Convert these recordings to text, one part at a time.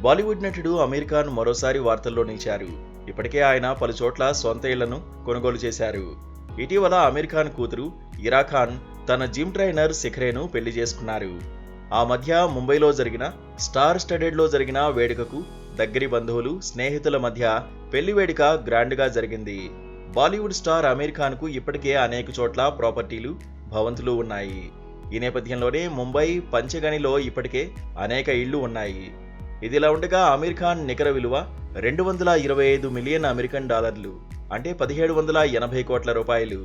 బాలీవుడ్ నటుడు అమీర్ ఖాన్ మరోసారి వార్తల్లో నిలిచారు. ఇప్పటికే ఆయన పలుచోట్ల సొంత ఇళ్లను కొనుగోలు చేశారు. ఇటీవల అమీర్ ఖాన్ కూతురు ఇరా ఖాన్ తన జిమ్ ట్రైనర్ శిఖరేను పెళ్లి చేసుకున్నారు. ఆ మధ్య ముంబైలో జరిగిన స్టార్ స్టడెడ్లో జరిగిన వేడుకకు దగ్గరి బంధువులు, స్నేహితుల మధ్య పెళ్లి వేడుక గ్రాండ్గా జరిగింది. బాలీవుడ్ స్టార్ అమీర్ ఖాన్కు ఇప్పటికే అనేక చోట్ల ప్రాపర్టీలు, భవంతులు ఉన్నాయి. ఈ నేపథ్యంలోనే ముంబై పంచగనిలో ఇప్పటికే అనేక ఇళ్లు ఉన్నాయి. ఇదిలా ఉండగా అమీర్ ఖాన్ నికర విలువ 225 మిలియన్ అమెరికన్ డాలర్లు, అంటే 1780 కోట్ల రూపాయలు.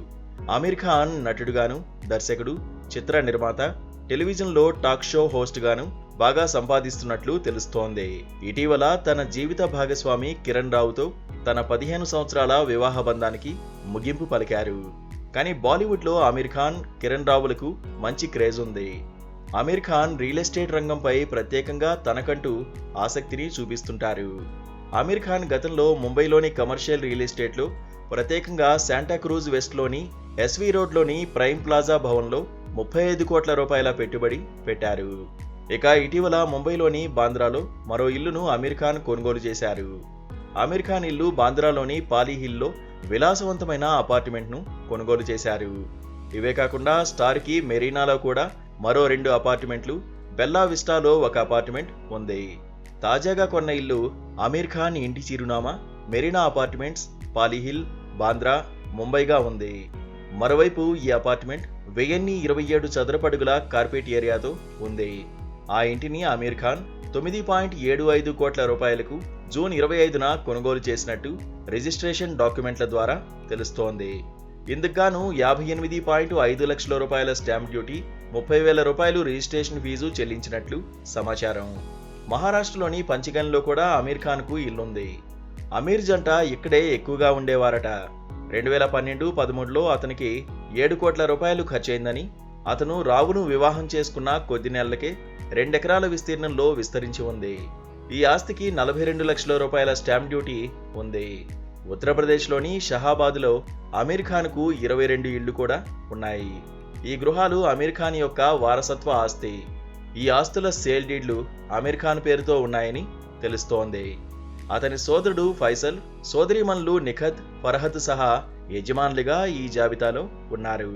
అమీర్ ఖాన్ నటుడుగాను, దర్శకుడు, చిత్ర నిర్మాత, టెలివిజన్లో టాక్ షో హోస్ట్ గాను బాగా సంపాదిస్తున్నట్లు తెలుస్తోంది. ఇటీవల తన జీవిత భాగస్వామి కిరణ్ రావుతో తన 15 సంవత్సరాల వివాహ బంధానికి ముగింపు పలికారు. కానీ బాలీవుడ్లో అమీర్ ఖాన్, కిరణ్ రావులకు మంచి క్రేజ్ ఉంది. అమీర్ ఖాన్ రియల్ ఎస్టేట్ రంగంపై ప్రత్యేకంగా తనకంటూ ఆసక్తిని చూపిస్తుంటారు. అమీర్ ఖాన్ గతంలో ముంబైలోని కమర్షియల్ రియల్ ఎస్టేట్లో, ప్రత్యేకంగా శాంటాక్రూజ్ వెస్ట్లోని ఎస్వీ రోడ్లోని ప్రైమ్ ప్లాజా భవన్లో 35 కోట్ల రూపాయల పెట్టుబడి పెట్టారు. ఇక ఇటీవల ముంబైలోని బాంద్రాలో మరో ఇల్లును అమీర్ ఖాన్ కొనుగోలు చేశారు. అమీర్ ఖాన్ ఇల్లు బాంద్రాలోని పాలీ హిల్లో విలాసవంతమైన అపార్ట్మెంట్ను కొనుగోలు చేశారు. ఇవే కాకుండా స్టార్కి మెరీనాలో కూడా మరో 2 అపార్ట్మెంట్లు, బెల్లా విస్టాలో ఒక అపార్ట్మెంట్ ఉంది. తాజాగా కొన్న ఇల్లు అమీర్ ఖాన్ ఇంటి చిరునామా మెరీనా అపార్ట్మెంట్స్, పాలీహిల్, బాంద్రా, ముంబైగా ఉంది. మరోవైపు ఈ అపార్ట్మెంట్ 1027 చదరపు అడుగుల కార్పెట్ ఏరియాతో ఉంది. ఆ ఇంటిని అమీర్ ఖాన్ 9.75 కోట్ల రూపాయలకు జూన్ 25న కొనుగోలు చేసినట్టు రిజిస్ట్రేషన్ డాక్యుమెంట్ల ద్వారా తెలుస్తోంది. ఇందుకుగాను 58.5 లక్షల రూపాయల స్టాంప్ డ్యూటీ, 30,000 రూపాయలు రిజిస్ట్రేషన్ ఫీజు చెల్లించినట్లు సమాచారం. మహారాష్ట్రలోని పంచగన్లో కూడా అమీర్ ఖాన్కు ఇల్లుంది. అమీర్ జంట ఇక్కడే ఎక్కువగా ఉండేవారట. 2012-13లో అతనికి 7 కోట్ల రూపాయలు ఖర్చయిందని, అతను రావును వివాహం చేసుకున్న కొద్ది నెలలకే 2 ఎకరాల విస్తీర్ణంలో విస్తరించి ఉంది. ఈ ఆస్తికి 42 లక్షల రూపాయల స్టాంప్ డ్యూటీ ఉంది. ఉత్తరప్రదేశ్లోని షహాబాద్లో అమీర్ ఖాన్కు 22 ఇళ్లు కూడా ఉన్నాయి. ఈ గృహాలు అమీర్ ఖాన్ యొక్క వారసత్వ ఆస్తి. ఈ ఆస్తుల సేల్ డీడ్లు అమీర్ ఖాన్ పేరుతో ఉన్నాయని తెలుస్తోంది. అతని సోదరుడు ఫైసల్, సోదరీమణులు నిఖత్, ఫర్హత్ సహా యజమానులుగా ఈ జాబితాలో ఉన్నారు.